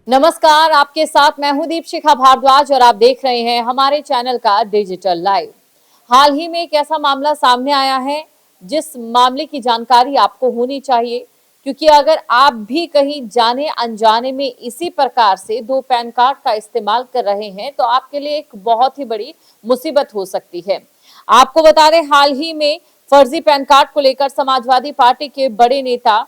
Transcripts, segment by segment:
नमस्कार, आपके साथ मैं हूं दीपशिखा भारद्वाज और आप देख रहे हैं हमारे चैनल का डिजिटल लाइव। हाल ही में एक ऐसा मामला सामने आया है जिस मामले की जानकारी आपको होनी चाहिए, क्योंकि अगर आप भी कहीं जाने अनजाने में इसी प्रकार से दो पैन कार्ड का इस्तेमाल कर रहे हैं तो आपके लिए एक बहुत ही बड़ी मुसीबत हो सकती है। आपको बता दें, हाल ही में फर्जी पैन कार्ड को लेकर समाजवादी पार्टी के बड़े नेता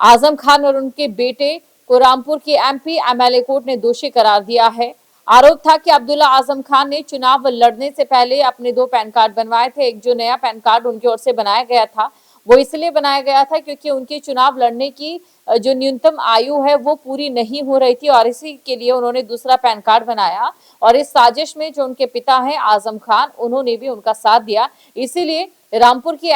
आजम खान और उनके बेटे को रामपुर की एमपी एमएलए कोर्ट ने दोषी करार दिया है। आरोप था कि अब्दुल्ला आजम खान ने चुनाव लड़ने से पहले अपने दो पैन कार्ड बनवाए थे। एक जो नया पैन कार्ड उनकी ओर से बनाया गया था वो इसलिए बनाया गया था क्योंकि उनकी चुनाव लड़ने की जो न्यूनतम आयु है वो पूरी नहीं हो रही थी और इसी के लिए उन्होंने दूसरा पैन कार्ड बनाया। और इस साजिश में जो उनके पिता हैं आजम खान, उन्होंने भी उनका साथ दिया। इसीलिए रामपुर की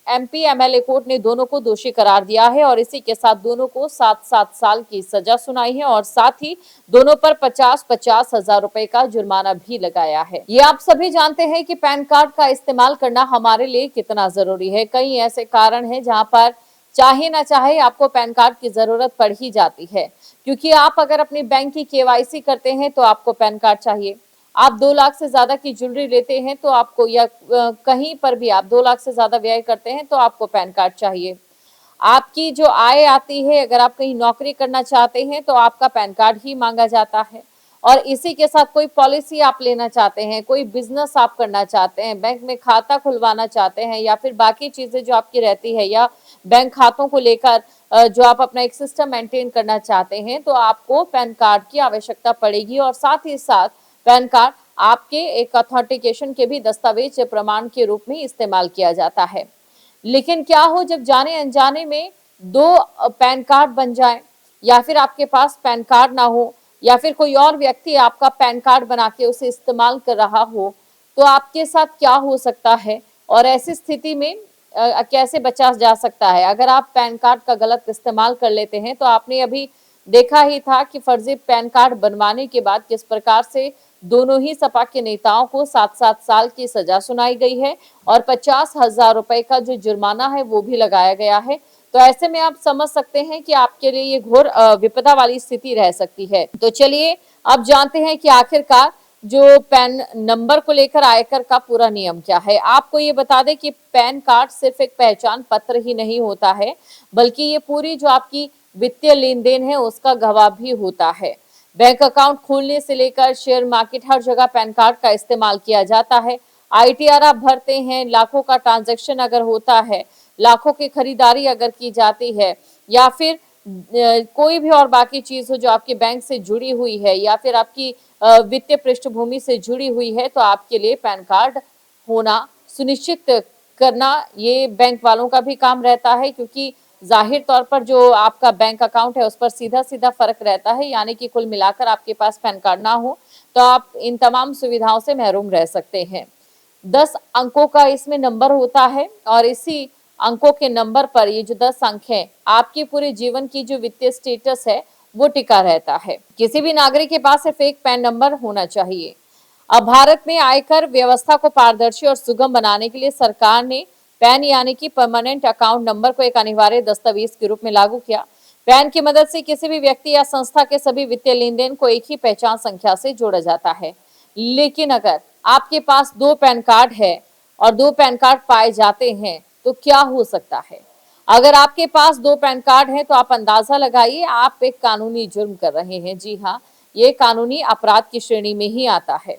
एमपी एमएलए कोर्ट ने दोनों को दोषी करार दिया है और इसी के साथ दोनों को 7-7 साल की सजा सुनाई है और साथ ही दोनों पर 50-50 हजार रुपए का जुर्माना भी लगाया है। ये आप सभी जानते हैं कि पैन कार्ड का इस्तेमाल करना हमारे लिए कितना जरूरी है। कई ऐसे कारण हैं जहां पर चाहे ना चाहे आपको पैन कार्ड की जरूरत पड़ ही जाती है, क्योंकि आप अगर अपनी बैंक की केवाईसी करते हैं तो आपको पैन कार्ड चाहिए। आप 2 लाख से ज्यादा की ज्वेलरी लेते हैं तो आपको, या कहीं पर भी आप 2 लाख से ज्यादा व्यय करते हैं तो आपको पैन कार्ड चाहिए। आपकी जो आय आती है, अगर आप कहीं नौकरी करना चाहते हैं तो आपका पैन कार्ड ही मांगा जाता है। और इसी के साथ कोई पॉलिसी आप लेना चाहते हैं, कोई बिजनेस आप करना चाहते हैं, बैंक में खाता खुलवाना चाहते हैं या फिर बाकी चीजें जो आपकी रहती है, या बैंक खातों को लेकर जो आप अपना एक सिस्टम मेंटेन करना चाहते हैं, तो आपको पैन कार्ड की आवश्यकता पड़ेगी। और साथ ही साथ पैन कार्ड आपके एक ऑथेंटिकेशन के भी दस्तावेज प्रमाण के रूप में इस्तेमाल किया जाता है। लेकिन क्या हो जब जाने अनजाने में दो पैन कार्ड बन जाए, या फिर आपके पास पैन कार्ड ना हो, या फिर कोई और व्यक्ति आपका पैन कार्ड बना के उसे इस्तेमाल कर रहा हो, तो आपके साथ क्या हो सकता है और ऐसी स्थिति में कैसे बचा जा सकता है। अगर आप पैन कार्ड का गलत इस्तेमाल कर लेते हैं तो आपने अभी देखा ही था कि फर्जी पैन कार्ड बनवाने के बाद किस प्रकार से दोनों ही सपा के नेताओं को 7-7 साल की सजा सुनाई गई है और 50,000 रुपए का जो जुर्माना है वो भी लगाया गया है। तो ऐसे में आप समझ सकते हैं कि आपके लिए ये घोर विपदा वाली स्थिति रह सकती है। तो चलिए अब जानते हैं कि आखिरकार जो पैन नंबर को लेकर आयकर का पूरा नियम क्या है। आपको ये बता दें कि पैन कार्ड सिर्फ एक पहचान पत्र ही नहीं होता है, बल्कि ये पूरी जो आपकी वित्तीय लेन देन है उसका गवाह भी होता है। बैंक अकाउंट खोलने से लेकर शेयर मार्केट, हर जगह पैन कार्ड का इस्तेमाल किया जाता है। आईटीआर आप भरते हैं, लाखों का ट्रांजैक्शन अगर होता है, लाखों की खरीदारी अगर की जाती है, या फिर कोई भी और बाकी चीज हो जो आपके बैंक से जुड़ी हुई है या फिर आपकी वित्तीय पृष्ठभूमि से जुड़ी हुई है, तो आपके लिए पैन कार्ड होना सुनिश्चित करना ये बैंक वालों का भी काम रहता है, क्योंकि जाहिर तौर पर जो आपका बैंक अकाउंट है उस पर सीधा सीधा फर्क रहता है। यानी कि कुल मिलाकर आपके पास पैन कार्ड ना हो तो आप इन तमाम सुविधाओं से महरूम रह सकते हैं। 10 अंकों का इसमें नंबर होता है और इसी अंकों के नंबर पर, ये जो 10 अंक हैं, आपके पूरे जीवन की जो वित्तीय स्टेटस है वो टिका रहता है। किसी भी नागरिक के पास सिर्फ एक पैन नंबर होना चाहिए। अब भारत में आयकर व्यवस्था को पारदर्शी और सुगम बनाने के लिए सरकार ने पैन यानी कि परमानेंट अकाउंट नंबर को एक अनिवार्य दस्तावेज के रूप में लागू किया। पैन की मदद से किसी भी व्यक्ति या संस्था के सभी वित्तीय लेन देन को एक ही पहचान संख्या से जोड़ा जाता है। लेकिन अगर आपके पास 2 पैन कार्ड है और 2 पैन कार्ड पाए जाते हैं तो क्या हो सकता है। अगर आपके पास 2 पैन कार्ड हैं तो आप अंदाजा लगाइए, आप एक कानूनी जुर्म कर रहे हैं। जी हाँ, ये कानूनी अपराध की श्रेणी में ही आता है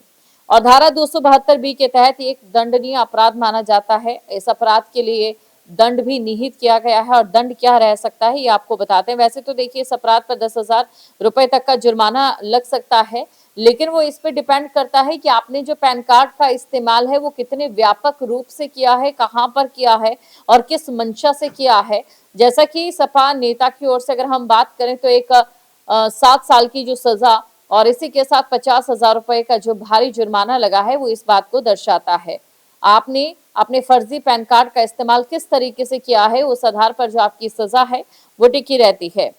और धारा 272 बी के तहत एक दंडनीय अपराध माना जाता है। इस अपराध के लिए दंड भी निहित किया गया है और दंड क्या रह सकता है ये आपको बताते हैं। वैसे तो देखिए, इस अपराध पर 10,000 रुपए तक का जुर्माना लग सकता है, लेकिन वो इस पे डिपेंड करता है कि आपने जो पैन कार्ड का इस्तेमाल है वो कितने व्यापक रूप से किया है, कहाँ पर किया है और किस मंशा से किया है। जैसा कि सपा नेता की ओर से अगर हम बात करें तो एक 7 साल की जो सजा और इसी के साथ 50,000 रुपए का जो भारी जुर्माना लगा है वो इस बात को दर्शाता है। आपने अपने फर्जी पैन कार्ड का इस्तेमाल किस तरीके से किया है, उस आधार पर जो आपकी सजा है वो टिकी रहती है।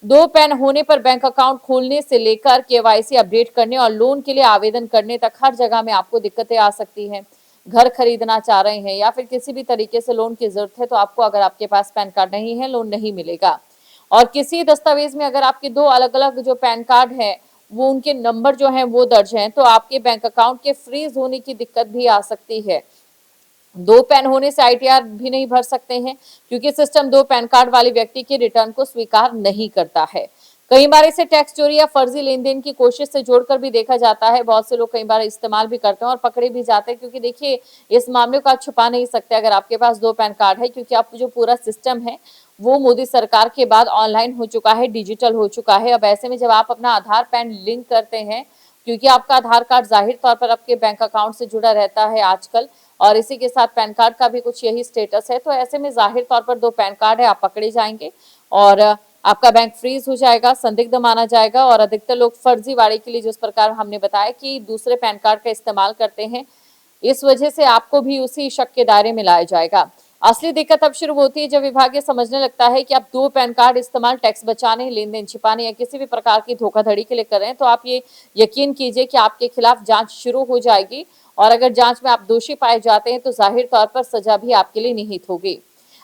2 पैन होने पर बैंक अकाउंट खोलने से लेकर केवाईसी अपडेट करने और लोन के लिए आवेदन करने तक हर जगह में आपको दिक्कतें आ सकती हैं। घर खरीदना चाह रहे हैं या फिर किसी भी तरीके से लोन की जरूरत है तो आपको, अगर आपके पास पैन कार्ड नहीं है, लोन नहीं मिलेगा। और किसी दस्तावेज में अगर आपके दो अलग अलग जो पैन कार्ड है वो उनके नंबर जो हैं वो दर्ज हैं, तो आपके बैंक अकाउंट के फ्रीज होने की दिक्कत भी आ सकती है। दो पैन होने से आईटीआर भी नहीं भर सकते हैं, क्योंकि सिस्टम दो पैन कार्ड वाले व्यक्ति के रिटर्न को स्वीकार नहीं करता है। कई बार इसे टैक्स चोरी या फर्जी लेन देन की कोशिश से जोड़कर भी देखा जाता है। बहुत से लोग कई बार इस्तेमाल भी करते हैं और पकड़े भी जाते हैं, क्योंकि देखिए इस मामले को आप छुपा नहीं सकते अगर आपके पास दो पैन कार्ड है, क्योंकि आप जो पूरा सिस्टम है वो मोदी सरकार के बाद ऑनलाइन हो चुका है, डिजिटल हो चुका है। अब ऐसे में जब आप अपना आधार पैन लिंक करते हैं, क्योंकि आपका आधार कार्ड जाहिर तौर पर आपके बैंक अकाउंट से जुड़ा रहता है आजकल, और इसी के साथ पैन कार्ड का भी कुछ यही स्टेटस है, तो ऐसे में जाहिर तौर पर दो पैन कार्ड है, आप पकड़े जाएंगे और आपका बैंक फ्रीज हो जाएगा, संदिग्ध माना जाएगा। और अधिकतर लोग फर्जीवाड़े के लिए जिस प्रकार हमने बताया कि दूसरे पैन कार्ड का इस्तेमाल करते हैं, इस वजह से आपको भी उसी शक के दायरे में लाया जाएगा। असली दिक्कत अब शुरू होती है जब विभाग ये समझने लगता है कि आप दो पैन कार्ड इस्तेमाल टैक्स बचाने, लेन देन छिपाने या किसी भी प्रकार की धोखाधड़ी के लिए कर रहे हैं, तो आप ये यकीन कीजिए कि आपके खिलाफ जांच शुरू हो जाएगी, और अगर जांच में आप दोषी पाए जाते हैं तो जाहिर तौर पर सजा भी आपके लिए निहित होगी।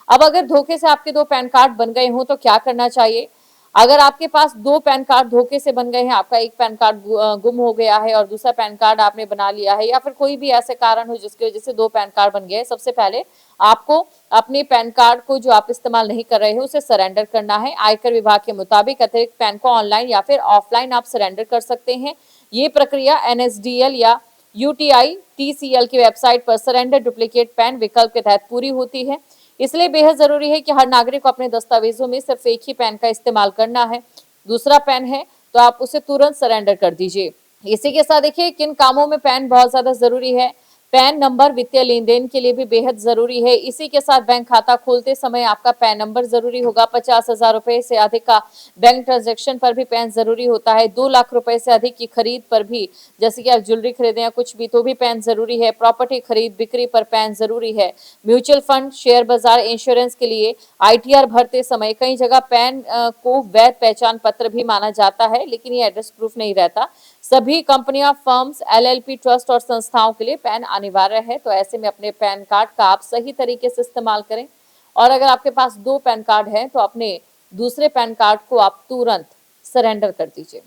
अब अगर धोखे से आपके दो पैन कार्ड बन गए हों तो क्या करना चाहिए? अगर आपके पास दो पैन कार्ड धोखे से बन गए हैं, आपका एक पैन कार्ड गुम हो गया है और दूसरा पैन कार्ड आपने बना लिया है, या फिर कोई भी ऐसे कारण हो जिसकी वजह से दो पैन कार्ड बन गए, सबसे पहले आपको अपने पैन कार्ड को जो आप इस्तेमाल नहीं कर रहे हैं उसे सरेंडर करना है। आयकर विभाग के मुताबिक अतिरिक्त पैन को ऑनलाइन या फिर ऑफलाइन आप सरेंडर कर सकते हैं। ये प्रक्रिया एनएसडीएल या यूटीआई टीसीएल की वेबसाइट पर सरेंडर डुप्लीकेट पैन विकल्प के तहत पूरी होती है। इसलिए बेहद जरूरी है कि हर नागरिक को अपने दस्तावेजों में सिर्फ एक ही पैन का इस्तेमाल करना है। दूसरा पैन है तो आप उसे तुरंत सरेंडर कर दीजिए। इसी के साथ देखिए किन कामों में पैन बहुत ज्यादा जरूरी है। पैन नंबर वित्तीय लेन देन के लिए भी बेहद जरूरी है। इसी के साथ बैंक खाता खोलते समय आपका पैन नंबर जरूरी होगा। 50,000 रुपए से अधिक का बैंक ट्रांजैक्शन पर भी पैन जरूरी होता है। 2 लाख रुपए से अधिक की खरीद पर भी, जैसे कि आप ज्वेलरी खरीदें या कुछ भी, तो भी पैन जरूरी है। प्रॉपर्टी खरीद बिक्री पर पैन जरूरी है। म्यूचुअल फंड, शेयर बाजार, इंश्योरेंस के लिए आईटीआर भरते समय कई जगह पैन को वैध पहचान पत्र भी माना जाता है, लेकिन ये एड्रेस प्रूफ नहीं रहता। सभी कंपनियां, फर्म्स, एलएलपी, ट्रस्ट और संस्थाओं के लिए पैन अनिवार्य है। तो ऐसे में अपने पैन कार्ड का आप सही तरीके से इस्तेमाल करें, और अगर आपके पास दो पैन कार्ड है तो अपने दूसरे पैन कार्ड को आप तुरंत सरेंडर कर दीजिए।